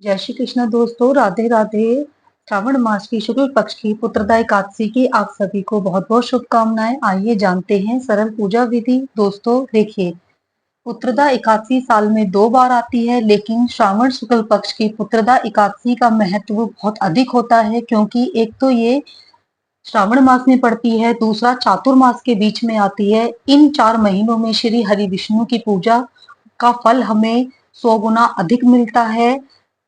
जय श्री कृष्ण दोस्तों, राधे राधे। श्रावण मास की शुक्ल पक्ष की पुत्रदा एकादशी की आप सभी को बहुत बहुत शुभकामनाएं। आइए जानते हैं सरल पूजा विधि। दोस्तों देखिए, पुत्रदा एकादशी साल में 2 बार आती है, लेकिन श्रावण शुक्ल पक्ष की पुत्रदा एकादशी का महत्व बहुत अधिक होता है, क्योंकि एक तो ये श्रावण मास में पड़ती है, दूसरा चातुर्मास के बीच में आती है। इन 4 महीनों में श्री हरि विष्णु की पूजा का फल हमें 100 गुना अधिक मिलता है।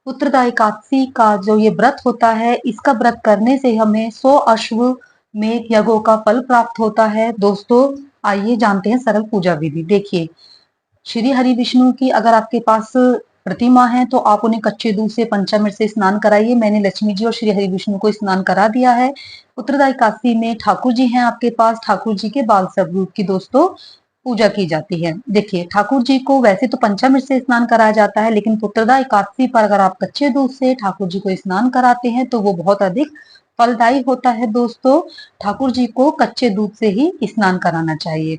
पुत्रदा एकादशी का जो ये व्रत होता है, इसका व्रत करने से हमें 100 अश्वमेध यज्ञों का फल प्राप्त होता है। दोस्तों आइए जानते हैं सरल पूजा विधि। देखिए, श्री हरि विष्णु की अगर आपके पास प्रतिमा है तो आप उन्हें कच्चे दूध से पंचामृत से स्नान कराइए। मैंने लक्ष्मी जी और श्री हरि विष्णु को स्नान करा दिया है। पुत्रदा एकादशी में ठाकुर जी हैं आपके पास, ठाकुर जी के बाल स्वरूप की दोस्तों पूजा की जाती है। देखिए, ठाकुर जी को वैसे तो पंचामृत से स्नान कराया जाता है, लेकिन पुत्रदा एकादशी पर अगर आप कच्चे दूध से ठाकुर जी को स्नान कराते हैं तो वो बहुत अधिक फलदायी होता है। दोस्तों, ठाकुर जी को कच्चे दूध से ही स्नान कराना चाहिए।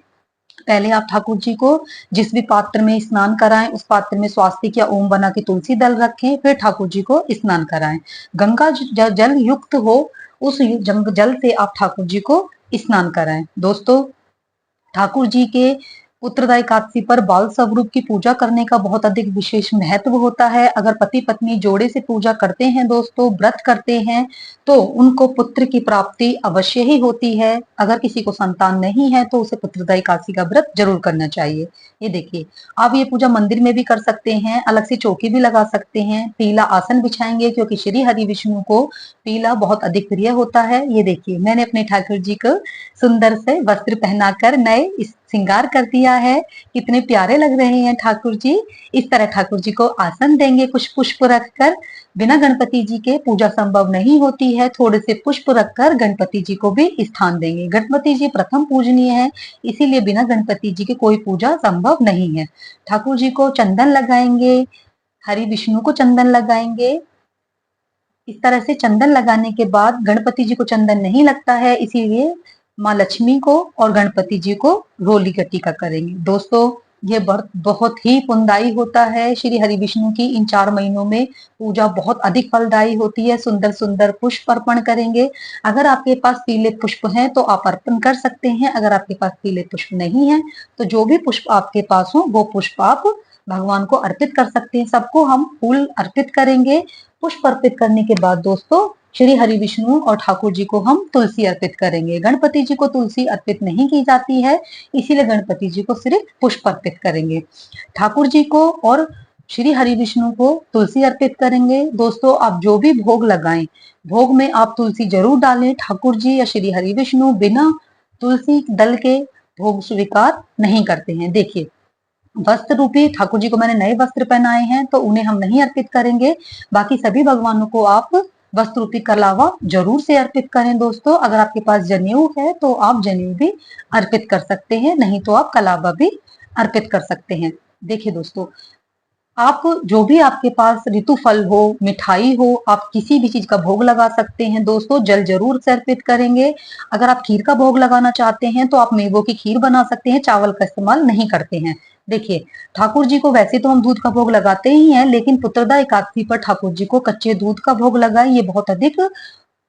पहले आप ठाकुर जी को जिस भी पात्र में स्नान कराएं, उस पात्र में स्वास्तिक या ओम बना के तुलसी दल रखें, फिर ठाकुर जी को स्नान कराएं। गंगा जल युक्त हो, उस जल से आप ठाकुर जी को स्नान कराएं। दोस्तों, ठाकुर जी के उत्तरदायी एकादशी पर बाल स्वरूप की पूजा करने का बहुत अधिक विशेष महत्व होता है। अगर पति पत्नी जोड़े से पूजा करते हैं दोस्तों, व्रत करते हैं, तो उनको पुत्र की प्राप्ति अवश्य ही होती है। अगर किसी को संतान नहीं है तो उसे पुत्रदायी एकादशी का व्रत जरूर करना चाहिए। ये देखिए, आप ये पूजा मंदिर में भी कर सकते हैं, अलग से चौकी भी लगा सकते हैं। पीला आसन बिछाएंगे, क्योंकि श्री हरि विष्णु को पीला बहुत अधिक प्रिय होता है। ये देखिए, मैंने अपने ठाकुर जी को सुंदर से वस्त्र पहनाकर नए श्रृंगार कर दिया है। कितने प्यारे लग रहे हैं ठाकुर जी। इस तरह ठाकुर जी को आसन देंगे, कुछ पुष्प रखकर। बिना गणपति जी के पूजा संभव नहीं होती है, थोड़े से पुष्प रखकर गणपति जी को भी स्थान देंगे। गणपति जी प्रथम पूजनीय है, इसीलिए बिना गणपति जी के कोई पूजा संभव नहीं है। ठाकुर जी को चंदन लगाएंगे, हरि विष्णु को चंदन लगाएंगे। इस तरह से चंदन लगाने के बाद, गणपति जी को चंदन नहीं लगता है, इसीलिए माँ लक्ष्मी को और गणपति जी को रोली का टीका करेंगे। दोस्तों, ये व्रत बहुत ही पुण्यदायी होता है। श्री हरि विष्णु की इन 4 महीनों में पूजा बहुत अधिक फलदायी होती है। सुंदर सुंदर पुष्प अर्पण करेंगे। अगर आपके पास पीले पुष्प हैं तो आप अर्पण कर सकते हैं। अगर आपके पास पीले पुष्प नहीं है तो जो भी पुष्प आपके पास हो वो पुष्प आप भगवान को अर्पित कर सकते हैं। सबको हम फूल अर्पित करेंगे। पुष्प अर्पित करने के बाद दोस्तों, श्री हरि विष्णु और ठाकुर जी को हम तुलसी अर्पित करेंगे। गणपति जी को तुलसी अर्पित नहीं की जाती है, इसीलिए गणपति जी को सिर्फ पुष्प अर्पित करेंगे। ठाकुर जी को और श्री हरि विष्णु को तुलसी अर्पित करेंगे। दोस्तों, आप जो भी भोग लगाएं, भोग में आप तुलसी जरूर डालें। ठाकुर जी या श्री हरि विष्णु बिना तुलसी दल के भोग स्वीकार नहीं करते हैं। देखिए, वस्त्र रूपी ठाकुर जी को मैंने नए वस्त्र पहनाए हैं, तो उन्हें हम नहीं अर्पित करेंगे। बाकी सभी भगवानों को आप वस्त्र रूपी कलावा जरूर से अर्पित करें। दोस्तों, अगर आपके पास जनेऊ है तो आप जनेऊ भी अर्पित कर सकते हैं, नहीं तो आप कलावा भी अर्पित कर सकते हैं। देखिए दोस्तों, आप जो भी आपके पास ऋतु फल हो, मिठाई हो, आप किसी भी चीज का भोग लगा सकते हैं। दोस्तों, जल जरूर से अर्पित करेंगे। अगर आप खीर का भोग लगाना चाहते हैं तो आप मेवों की खीर बना सकते हैं, चावल का इस्तेमाल नहीं करते हैं। देखिए, ठाकुर जी को वैसे तो हम दूध का भोग लगाते ही हैं, लेकिन पुत्रदा एकादशी पर ठाकुर जी को कच्चे दूध का भोग लगाएं, ये बहुत अधिक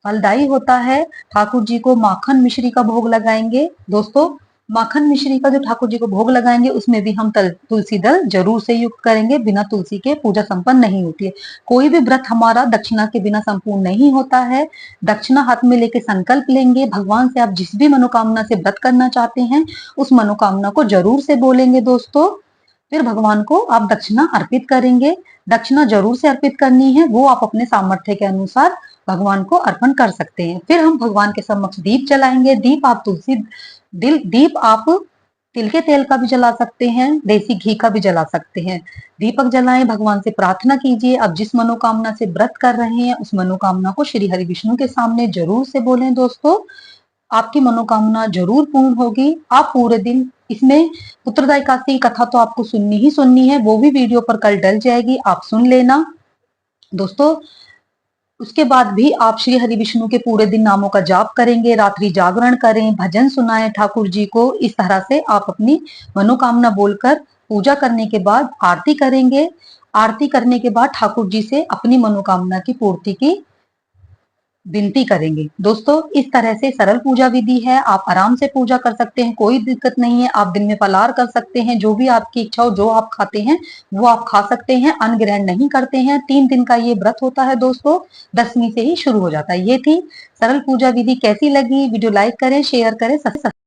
फलदायी होता है। ठाकुर जी को माखन मिश्री का भोग लगाएंगे। दोस्तों, माखन मिश्री का जो ठाकुर जी को भोग लगाएंगे, उसमें भी हम तुलसी दल जरूर से युक्त करेंगे। बिना तुलसी के पूजा संपन्न नहीं होती है। कोई भी व्रत हमारा दक्षिणा के बिना संपूर्ण नहीं होता है। दक्षिणा हाथ में लेके संकल्प लेंगे, भगवान से आप जिस भी मनोकामना से व्रत करना चाहते हैं उस मनोकामना को जरूर से बोलेंगे। दोस्तों, फिर भगवान को आप दक्षिणा अर्पित करेंगे। दक्षिणा जरूर से अर्पित करनी है, वो आप अपने सामर्थ्य के अनुसार भगवान को अर्पण कर सकते हैं। फिर हम भगवान के समक्ष दीप जलाएंगे। दीप आप दीप आप तिल के तेल का भी जला सकते हैं, देसी घी का भी जला सकते हैं। दीपक जलाएं, भगवान से प्रार्थना कीजिए। आप जिस मनोकामना से व्रत कर रहे हैं उस मनोकामना को श्री हरि विष्णु के सामने जरूर से बोलें। दोस्तों, आपकी मनोकामना जरूर पूर्ण होगी। आप पूरे दिन इसमें उत्तरदायी एकादशी की कथा तो आपको सुननी ही सुननी है, वो भी वीडियो पर कल डल जाएगी, आप सुन लेना। दोस्तों, उसके बाद भी आप श्री हरि विष्णु के पूरे दिन नामों का जाप करेंगे, रात्रि जागरण करें, भजन सुनाएं ठाकुर जी को। इस तरह से आप अपनी मनोकामना बोलकर पूजा करने के बाद आरती करेंगे। आरती करने के बाद ठाकुर जी से अपनी मनोकामना की पूर्ति की विनती करेंगे। दोस्तों, इस तरह से सरल पूजा विधि है, आप आराम से पूजा कर सकते हैं, कोई दिक्कत नहीं है। आप दिन में फलाहार कर सकते हैं, जो भी आपकी इच्छा हो, जो आप खाते हैं वो आप खा सकते हैं, अन्न ग्रहण नहीं करते हैं। 3 दिन का ये व्रत होता है दोस्तों, 10वीं से ही शुरू हो जाता है। ये थी सरल पूजा विधि। कैसी लगी वीडियो? लाइक करें, शेयर करें,